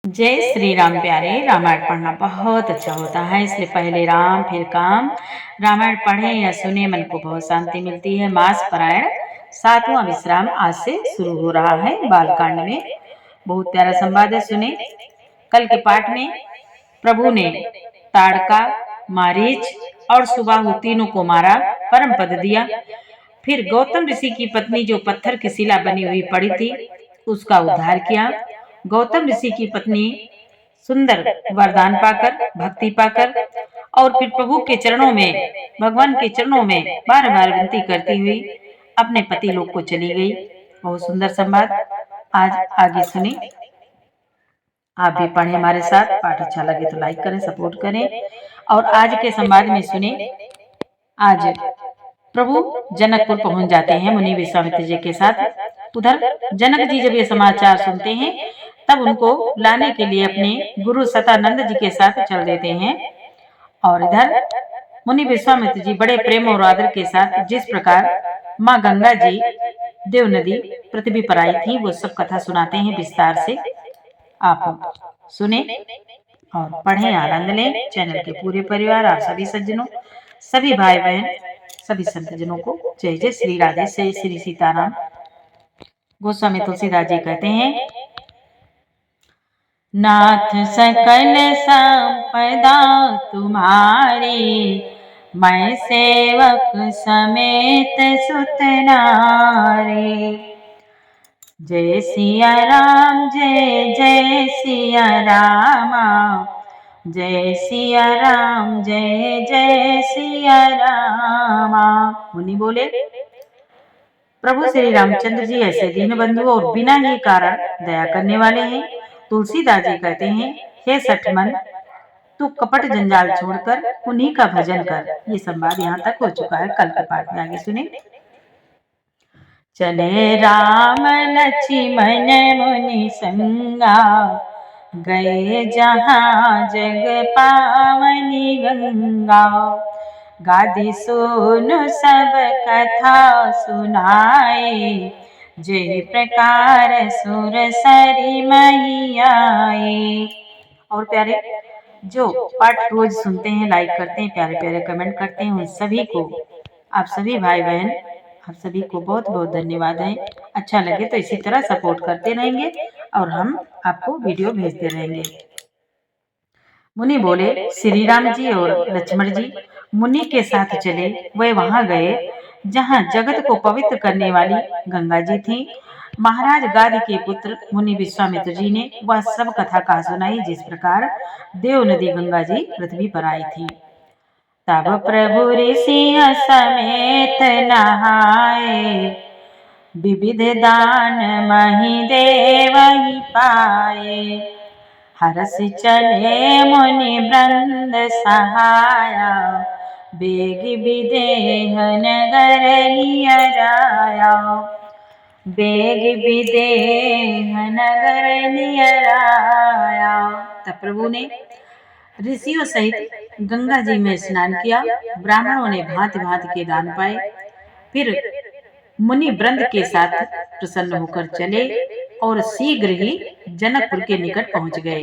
जय श्री राम प्यारे। रामायण पढ़ना बहुत अच्छा होता है, इसलिए पहले राम फिर काम। रामायण पढ़ें या सुने, मन को बहुत शांति मिलती है। मास पारायण सातवां विश्राम आज से शुरू हो रहा है। बालकांड में बहुत प्यारा संवाद है, सुने। कल के पाठ में प्रभु ने ताड़का, मारीच और सुबाहु तीनों को मारा, परम पद दिया। फिर गौतम ऋषि की पत्नी जो पत्थर की शिला बनी हुई पड़ी थी, उसका उद्धार किया। गौतम ऋषि की पत्नी सुंदर वरदान पाकर, भक्ति पाकर और फिर प्रभु के चरणों में, भगवान के चरणों में बार बार विनती करती हुई अपने पति लोक को चली गई। बहुत सुंदर संवाद आज आगे सुने। आप भी पढ़ें हमारे साथ। पाठ अच्छा लगे तो लाइक करें, सपोर्ट करें। और आज के संवाद में सुने। आज प्रभु जनकपुर पहुंच जाते हैं मुनि विश्वामित्र जी के साथ। उधर जनक जी जब ये समाचार सुनते हैं तब उनको लाने के लिए अपने गुरु सतानंद जी के साथ चल देते हैं। और इधर मुनि विश्वामित्र जी बड़े प्रेम और आदर के साथ जिस प्रकार माँ गंगा जी देव नदी पृथ्वी पर आई थी, वो सब कथा सुनाते हैं विस्तार से। आप सुने और पढ़ें, आनंद लें। चैनल के पूरे परिवार, आप सभी सज्जनों, सभी भाई बहन, सभी संतजनों को जय जय श्री राधे से श्री सीताराम। गोस्वामी तुलसीदास जी कहते हैं, नाथ सकल संपदा तुम्हारी, मैं सेवक समेत सुत नारी। जय सिया राम, जय जय सिया रामा, जय सिया राम, जय जय सिया रामा। मुनि बोले, प्रभु श्री रामचंद्र जी ऐसे दीन बंधु और बिना ही कारण दया करने वाले हैं। तुलसीदास जी कहते हैं, हे सठमन, तू कपट जंजाल छोड़कर उन्हीं का भजन कर। ये संवाद यहाँ तक हो चुका है। कल के पाठ में आगे सुने। चले राम लक्ष्मण मुनि संगा, गए जहाँ जग पावनी गंगा। गादी सुनु सब कथा सुनाए, जय प्रकार सुर सरी मही आए। और प्यारे जो पाठ रोज सुनते हैं, लाइक करते हैं, प्यारे प्यारे कमेंट करते हैं, उन सभी को, आप सभी भाई बहन, आप सभी को बहुत बहुत धन्यवाद है। अच्छा लगे तो इसी तरह सपोर्ट करते रहेंगे और हम आपको वीडियो भेजते रहेंगे। मुनि बोले, श्री राम जी और लक्ष्मण जी मुनि के साथ चले। वे वहां गए जहां जगत को पवित्र करने वाली गंगा जी थी। महाराज गादी के पुत्र मुनि विश्वामित्र जी ने वह सब कथा कहा सुनाई, जिस प्रकार देव नदी गंगा जी पृथ्वी पर आई थी। तब प्रभु ऋषि समेत नहाए, विविध दान मही देव ही पाए। हरस चले मुनि वृंद सहाया, बेग विदेह नगर नियराया। बेग विदेह नगर नियराया। तब प्रभु ने ऋषियों सहित गंगा जी में स्नान किया। ब्राह्मणों ने भांति भांति के दान पाए। फिर मुनि वृंद के साथ प्रसन्न होकर चले और शीघ्र ही जनकपुर के निकट पहुंच गए।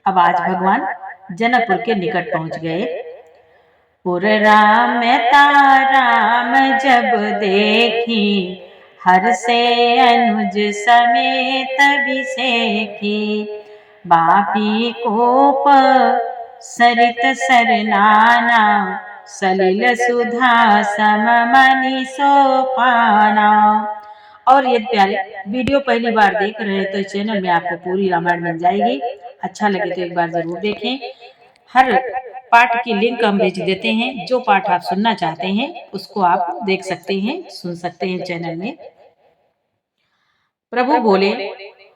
अब आज भगवान जनकपुर के निकट पहुंच गए। पुर राम राम जब देखी, हर से अनुज समेत बिसेखी। बापी कोप सरित सरनाना, सलिल सुधा सम मनि सोपाना। और ये प्यारे वीडियो पहली बार देख रहे हैं तो इस चैनल में आपको पूरी रामायण मिल जाएगी। अच्छा लगे तो एक बार जरूर देखें। हर पाठ की लिंक हम भेज देते हैं। जो पाठ आप सुनना चाहते हैं उसको आप देख सकते हैं, सुन सकते हैं चैनल में। प्रभु बोले,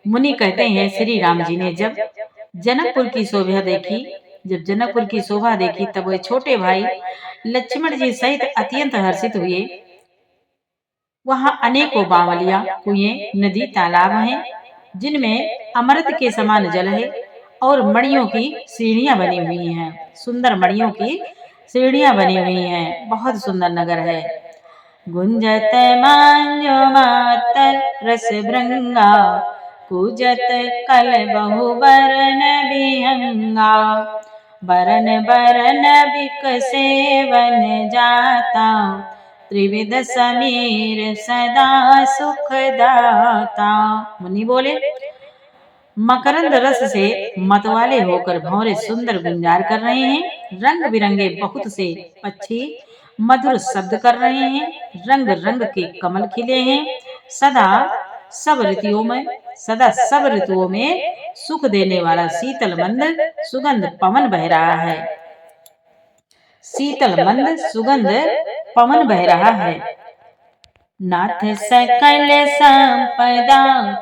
मुनि कहते हैं, श्री राम जी ने जब जनकपुर की शोभा देखी, जब जनकपुर की शोभा देखी तब वह छोटे भाई लक्ष्मण जी सहित अत्यंत हर्षित हुए। वहां अनेकों बावलियां, कुएं, नदी, तालाब हैं, जिनमें अमृत के समान जल है और मणियों की सीढ़ियां बनी हुई हैं। सुंदर मणियों की सीढ़ियां बनी हुई हैं। बहुत सुंदर नगर है। गुंजत मांजो मातर रस भृंगा, पूजत कल बहु बरन बिहंगा। बरन बरन बिक सेवन जाता, त्रिविध समीर सदा सुख दाता। मुनि बोले, मकरंद रस से मतवाले होकर भंवरे सुंदर गुंजार कर रहे हैं। रंग बिरंगे बहुत से पक्षी मधुर शब्द कर रहे हैं। रंग रंग के कमल खिले हैं। सदा सब ऋतुओं में सुख देने वाला शीतल मंद सुगंध पवन बह रहा है। शीतल मंद सुगंध पवन बह रहा है। नाथ सकल संपदा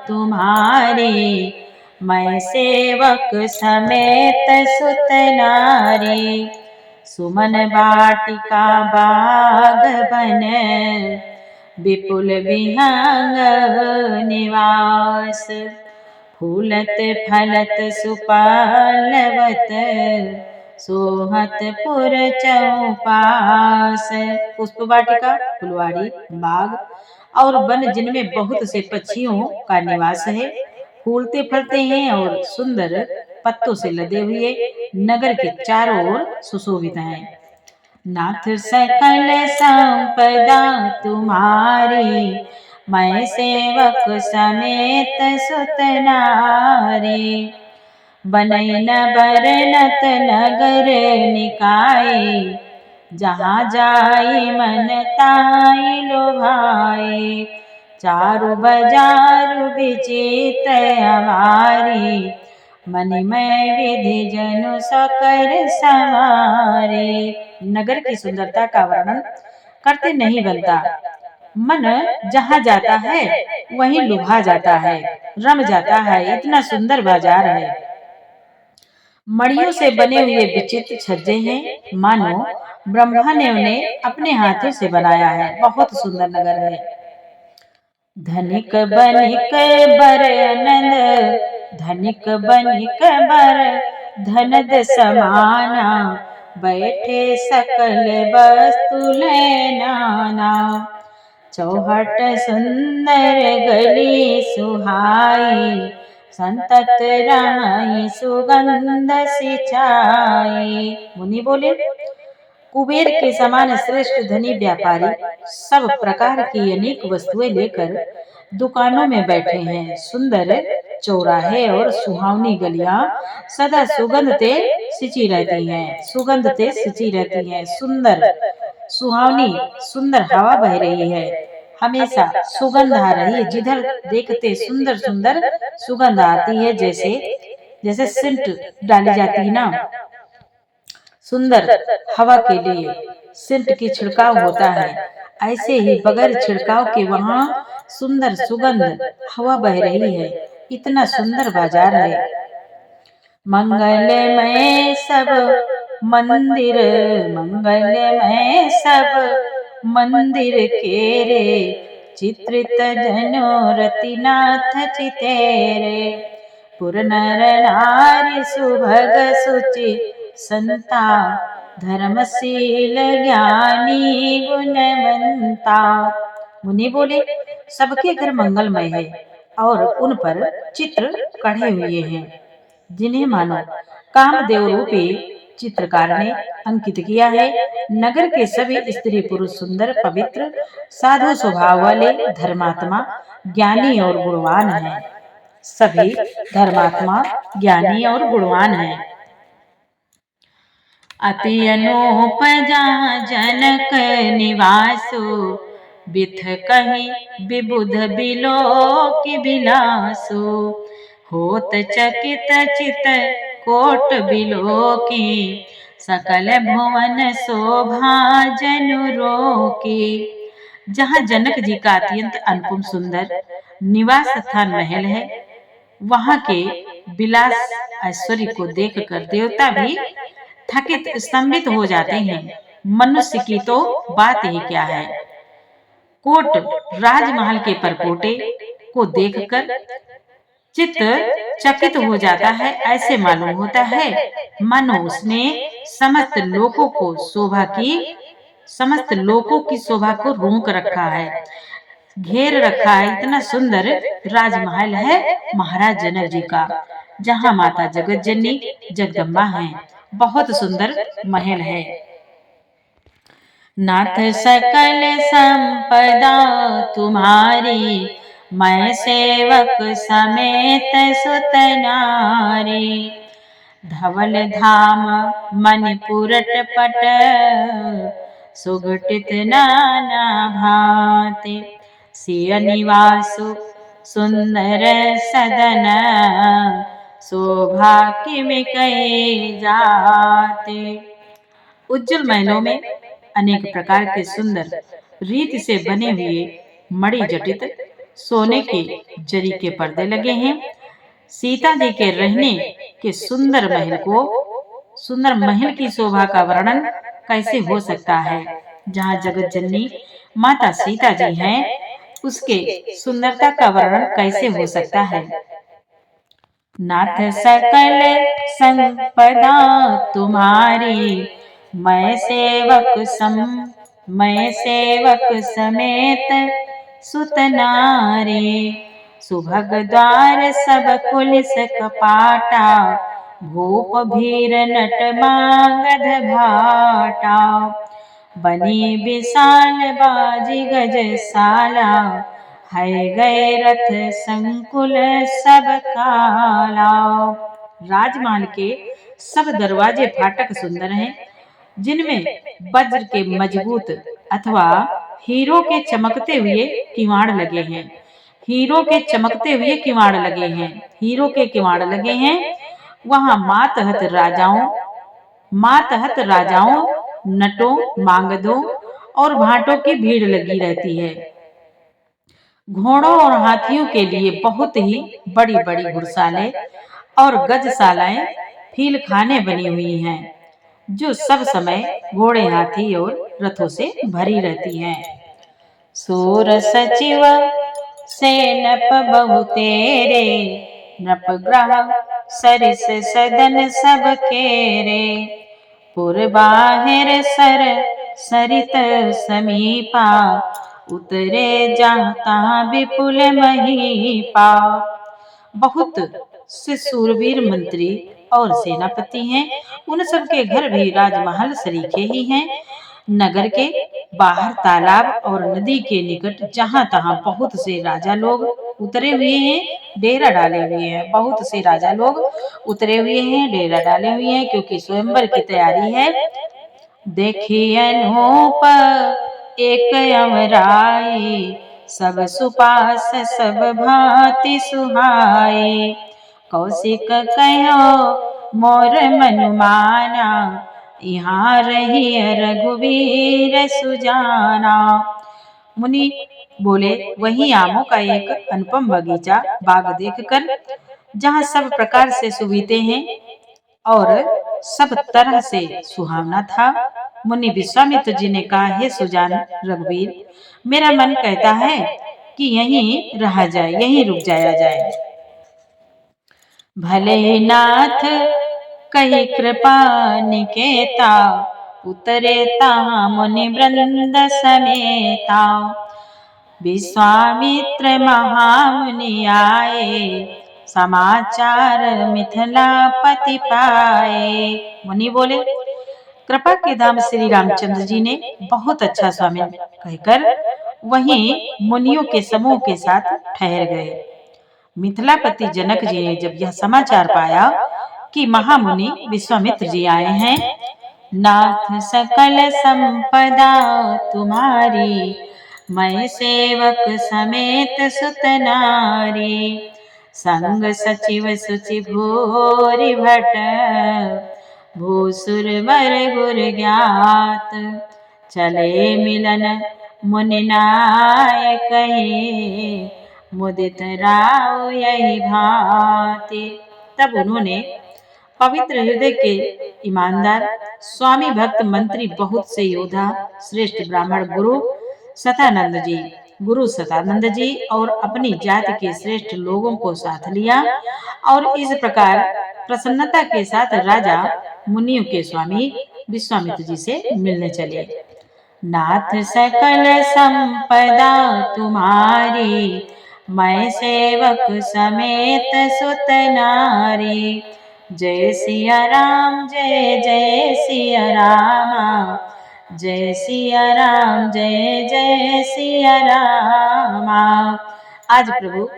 तुम्हारी, मैं सेवक समेत सुत नारी। सुमन वाटिका बाग बन, विपुल विहंग निवास। फूलत फलत सुपालवत, सोहत पुर चौपास। पुष्प वाटिका, फुलवाड़ी, बाग और वन जिनमें बहुत से पक्षियों का निवास है, फूलते फलते हैं और सुंदर पत्तों से लदे हुए नगर के चारों ओर सुशोभित हैं। नाथ सकल संपदा तुम्हारी, मैं सेवक समेत सुत नारी। बनैन बरनत नगर निकाय, जहाँ जाई मन ताई लोभाए। चारु बजारु विचित अवारी, मणिमय विधि जनु सकर सवारे। नगर की सुंदरता का वर्णन करते नहीं बनता। मन जहाँ जाता है वहीं लुभा जाता है, रम जाता है। इतना सुंदर बाजार है। मड़ियों से बने हुए विचित्र छज्जे हैं, मानो ब्रह्मा ने उन्हें अपने हाथों से बनाया है। बहुत सुंदर नगर है। धनिक बनिक बर आनंद, धनिक बनिक बर धनद समाना। बैठे सकल वस्तु ले नाना, चौहट सुंदर गली सुहाई। संतत राई सुगंध सिंचाई। मुनि बोले, कुबेर के समान श्रेष्ठ धनी व्यापारी सब प्रकार की अनेक वस्तुएं लेकर दुकानों में बैठे हैं। सुंदर चौराहे और सुहावनी गलियां सदा सुगंध ते सिंची रहती हैं। सुगंध ते सिंची रहती हैं। सुंदर सुहावनी सुंदर हवा बह रही है। हमेशा सुगंध आ रही है। जिधर देखते सुंदर सुंदर सुगंध आती है। जैसे सेंट डाली जाती है ना, सुंदर हवा के लिए सेंट की छिड़काव होता है, ऐसे ही बगैर छिड़काव के वहाँ सुंदर सुगंध हवा बह रही है। इतना सुंदर बाजार है। मंगलमय सब मंदिर, मंगलमय सब मंदिर के रे। चित्रित जनो रतिनाथ चितेरे। पुर नर नारी सुभग सुचि संता। धर्मशील ज्ञानी गुणवंता। मुनि बोले, सबके घर मंगलमय है और उन पर चित्र कढ़े हुए हैं, जिन्हें मानो कामदेव रूपी चित्रकार ने अंकित किया है। नगर के सभी स्त्री पुरुष सुंदर पवित्र साधु स्वभाव वाले धर्मात्मा ज्ञानी और गुणवान हैं। सभी धर्मात्मा ज्ञानी और गुणवान हैं। अति अनूप जहाँ जनक निवासो। बिथ कहीं विबुध बिलोक बिलासो। होत चकित चित कोट बिलोकी। सकल भुवन शोभा जनु रोकी। जहाँ जनक जी का अत्यंत अनुपम सुंदर निवास स्थान महल है, वहाँ के विलास ऐश्वर्य को देखकर देवता भी थकित स्तंभित हो जाते हैं। मनुष्य की तो बात ही क्या है। कोट राजमहल के परकोटे को देखकर चित्त चकित हो जाता है। ऐसे मालूम होता है मानो उसने समस्त लोकों की शोभा को रोक रखा है। घेर रखा है। इतना सुंदर राजमहल है महाराज जनक जी का, जहाँ माता जगत जननी जगदम्बा है। बहुत सुंदर महल है। नाथ सकल संपदा तुम्हारी, मैं सेवक समेत सुत नारी। धवल धाम मणिपुरट पट, सुगठित नाना भांति। सिय निवासु सुंदर सदन, शोभा किमि कही जाते। उज्जवल महलों में अनेक प्रकार के सुंदर रीति से बने हुए मणि जटित सोने के जरी के पर्दे लगे हैं। सीता जी के रहने के सुंदर महल की शोभा का वर्णन कैसे हो सकता है। जहाँ जगत जननी माता सीता जी हैं, उसके सुंदरता का वर्णन कैसे हो सकता है। नाथ सकल संपदा तुम्हारी, मैं सेवक समेत सुत नारी। सुभग द्वार सब कुलिस कपाटा, भूप भीर नट मागध भाटा। बनी विशाल बाजी गजशाला, है गए रथ संकुल सब काला। राजमहल के सब दरवाजे फाटक सुंदर हैं, जिनमें वज्र के मजबूत अथवा हीरो के चमकते हुए किवाड़ लगे हैं। हीरो के चमकते हुए किवाड़ लगे हैं, हीरो के किवाड़ लगे हैं। वहां मातहत राजाओं, नटों, मांगदों और भाटों की भीड़ लगी रहती है। घोड़ों और हाथियों के लिए बहुत ही बड़ी बड़ी घुड़सालें और गजशालाएं, फील खाने बनी हुई हैं, जो सब समय घोड़े, हाथी और रथों से भरी रहती हैं। सूर सचिव से नप बहु तेरे, नप ग्रह सरिस सदन सब केरे। पुर बाहिर सर सरित समीपा, उतरे जहाँ तहाँ विपुल महीपा। बहुत से सूरवीर मंत्री और सेनापति हैं। उन सब के घर भी राजमहल सरीखे ही हैं। नगर के बाहर तालाब और नदी के निकट जहाँ तहाँ बहुत से राजा लोग उतरे हुए हैं, डेरा डाले हुए हैं। बहुत से राजा लोग उतरे हुए हैं, डेरा डाले हुए हैं, क्योंकि स्वयंवर की तैयारी है। देखी अनूप एक अमराई, सब सुपास सब भांति सुहाई। कौशिक कहो मोर मनुमाना, यहाँ रही रघुवीर सुजाना। मुनि बोले, वही आमों का एक अनुपम बगीचा बाग देखकर, जहाँ सब प्रकार से सुविधे हैं और सब तरह से सुहावना था। मुनि विश्वामित्र जी ने कहा, हे सुजान रघुवीर, मेरा मन कहता है कि यहीं रहा जाए, यहीं रुक जाया जाए। भले नाथ कही कृपा निकेता, उतरे ता मुनि वृंद समेता। विश्वामित्र महामुनि आए, समाचार मिथिलापति पाए। मुनि बोले, कृपा के धाम श्री रामचंद्र जी ने बहुत अच्छा स्वामी कहकर वहीं मुनियों के समूह के साथ ठहर गए। मिथिलापति जनक जी ने जब यह समाचार पाया कि महामुनि विश्वामित्र जी आए हैं, नाथ सकल संपदा तुम्हारी, मैं सेवक समेत सुत नारी। संग सचिव सुचि भूरि भट, भूसुर वर गुर ज्ञात। चले मिलन मुनि नाय कहे, मुदित राव यही भांति। तब उन्होंने पवित्र हृदय के ईमानदार स्वामी भक्त मंत्री, बहुत से योद्धा, श्रेष्ठ ब्राह्मण गुरु सतानंद जी और अपनी जाति के श्रेष्ठ लोगों को साथ लिया और इस प्रकार प्रसन्नता के साथ राजा मुनियों के स्वामी विश्वामित्र जी से मिलने चले। नाथ सकल संपदा तुम्हारी, मैं सेवक समेत सुत नारी। जय सिया राम जय जय सिया रामा, जय सिया राम जय जय सिया रामा। आज प्रभु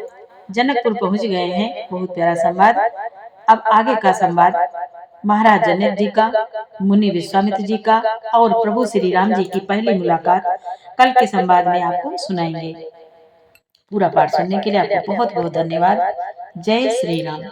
जनकपुर पहुंच गए हैं। बहुत प्यारा संवाद। अब आगे का संवाद महाराज जनक जी का, मुनि विश्वामित्र जी का और प्रभु श्री राम जी की पहली मुलाकात कल के संवाद में आपको सुनाएंगे। पूरा पाठ सुनने के लिए आपको बहुत बहुत धन्यवाद। जय श्री राम।